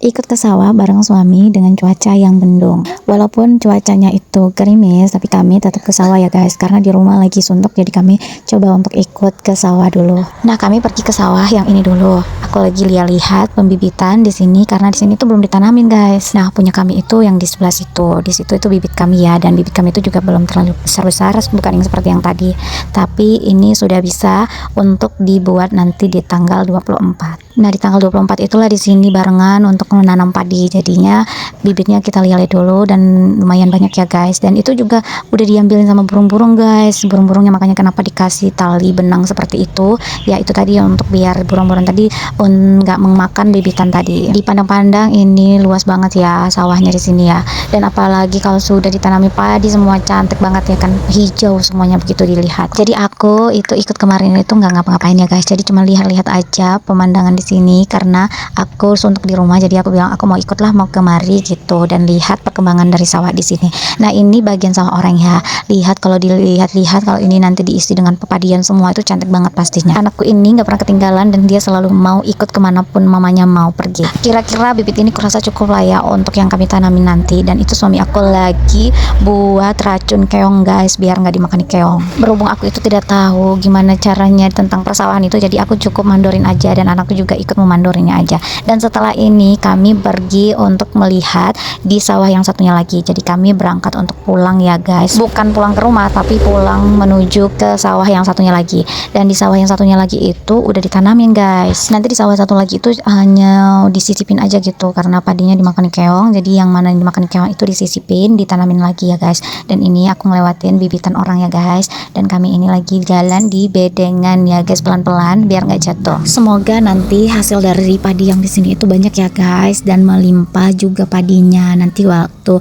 Ikut ke sawah bareng suami dengan cuaca yang mendung. Walaupun cuacanya itu gerimis, tapi kami tetap ke sawah ya guys, karena di rumah lagi suntuk, jadi kami coba untuk ikut ke sawah dulu. Nah, kami pergi ke sawah yang ini dulu. Aku lagi lihat pembibitan di sini karena di sini tuh belum ditanamin guys. Nah, punya kami itu yang di sebelah situ. Di situ itu bibit kami ya, dan bibit kami itu juga belum terlalu besar-besar, bukan yang seperti yang tadi. Tapi ini sudah bisa untuk dibuat nanti di tanggal 24. Nah, di tanggal 24 itulah di sini barengan untuk menanam padi. Jadinya bibitnya kita lihat dulu dan lumayan banyak ya guys. Dan itu juga udah diambilin sama burung-burung guys. Burung-burungnya makanya kenapa dikasih tali benang seperti itu. Ya itu tadi ya, untuk biar burung-burung tadi nggak memakan bibitan tadi. Dipandang-pandang ini luas banget ya sawahnya di sini ya. Dan apalagi kalau sudah ditanami padi semua cantik banget ya kan, hijau semuanya begitu dilihat. Jadi aku itu ikut kemarin itu nggak ngapa-ngapain ya guys. Jadi cuma lihat-lihat aja pemandangan di sini karena aku suntuk di rumah, jadi aku bilang aku mau ikutlah, mau kemari gitu dan lihat perkembangan dari sawah di sini. Nah, ini bagian sawah orang ya. Lihat, kalau dilihat-lihat kalau ini nanti diisi dengan pepadian semua itu cantik banget pastinya. Anakku ini nggak pernah ketinggalan dan dia selalu mau ikut kemanapun mamanya mau pergi. Kira-kira bibit ini kurasa cukup lah ya untuk yang kami tanamin nanti. Dan itu suami aku lagi buat racun keong guys, biar nggak dimakan keong. Berhubung aku itu tidak tahu gimana caranya tentang persawahan itu, jadi aku cukup mandorin aja dan anakku juga ikut memandorinya aja. Dan setelah ini kami pergi untuk melihat di sawah yang satunya lagi. Jadi kami berangkat untuk pulang ya guys, bukan pulang ke rumah tapi pulang menuju ke sawah yang satunya lagi. Dan di sawah yang satunya lagi itu udah ditanamin guys. Nanti di sawah satu lagi itu hanya disisipin aja gitu karena padinya dimakan keong, jadi yang mana yang dimakan keong itu disisipin, ditanamin lagi ya guys. Dan ini aku ngelewatin bibitan orang ya guys, dan kami ini lagi jalan di bedengan ya guys, pelan-pelan biar nggak jatuh. Semoga nanti hasil dari padi yang di sini itu banyak ya guys, dan melimpah juga padinya. Nanti waktu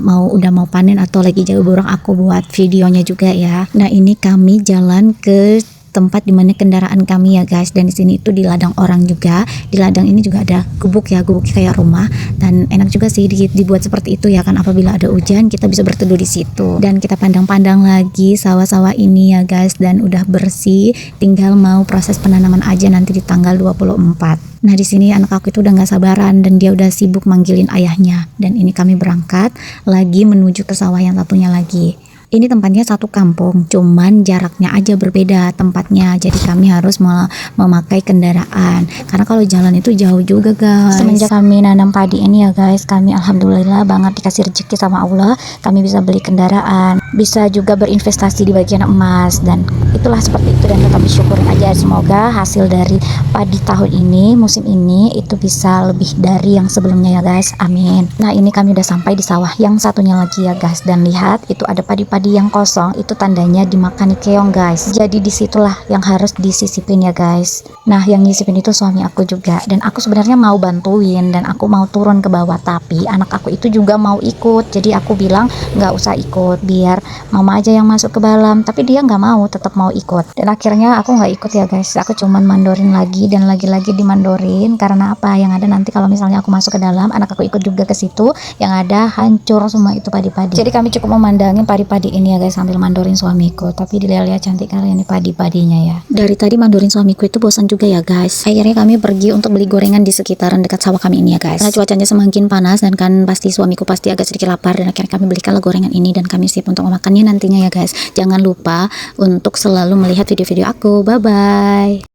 udah mau panen atau lagi jaga burung aku buat videonya juga ya. Nah, ini kami jalan ke tempat dimana kendaraan kami ya guys, dan di sini itu di ladang orang juga. Di ladang ini juga ada gubuk ya, gubuk kayak rumah, dan enak juga sih dibuat seperti itu ya kan, apabila ada hujan kita bisa berteduh di situ. Dan kita pandang-pandang lagi sawah-sawah ini ya guys, dan udah bersih, tinggal mau proses penanaman aja nanti di tanggal 24. Nah, di sini anak aku itu udah nggak sabaran dan dia udah sibuk manggilin ayahnya. Dan ini kami berangkat lagi menuju ke sawah yang satunya lagi. Ini tempatnya satu kampung, cuman jaraknya aja berbeda tempatnya. Jadi kami harus memakai kendaraan karena kalau jalan itu jauh juga guys. Semenjak kami nanam padi ini ya guys, kami alhamdulillah banget dikasih rezeki sama Allah. Kami bisa beli kendaraan, bisa juga berinvestasi di bagian emas, dan itulah seperti itu. Dan tetap disyukurin aja, semoga hasil dari padi tahun ini, musim ini itu bisa lebih dari yang sebelumnya ya guys, amin. Nah, ini kami udah sampai di sawah yang satunya lagi ya guys, dan lihat itu ada padi-padi yang kosong, itu tandanya dimakani keong guys. Jadi disitulah yang harus disisipin ya guys. Nah, yang nyisipin itu suami aku juga, dan aku sebenarnya mau bantuin dan aku mau turun ke bawah, tapi anak aku itu juga mau ikut. Jadi aku bilang nggak usah ikut, biar mama aja yang masuk ke dalam, tapi dia nggak mau, tetap mau ikut. Dan akhirnya aku nggak ikut ya guys, aku cuman mandorin lagi dan lagi-lagi dimandorin. Karena apa, yang ada nanti kalau misalnya aku masuk ke dalam, anak aku ikut juga ke situ, yang ada hancur semua itu padi-padi. Jadi kami cukup memandangin padi-padi ini ya guys sambil mandorin suamiku. Tapi dilihat-lihat cantik kali ini padi-padinya ya. Dari tadi mandorin suamiku itu bosan juga ya guys. Akhirnya kami pergi untuk beli gorengan di sekitaran dekat sawah kami ini ya guys. Karena cuacanya semakin panas dan kan pasti suamiku pasti agak sedikit lapar, dan akhirnya kami belikanlah gorengan ini dan kami siap untuk memakannya nantinya ya guys. Jangan lupa untuk selalu melihat video-video aku. Bye bye.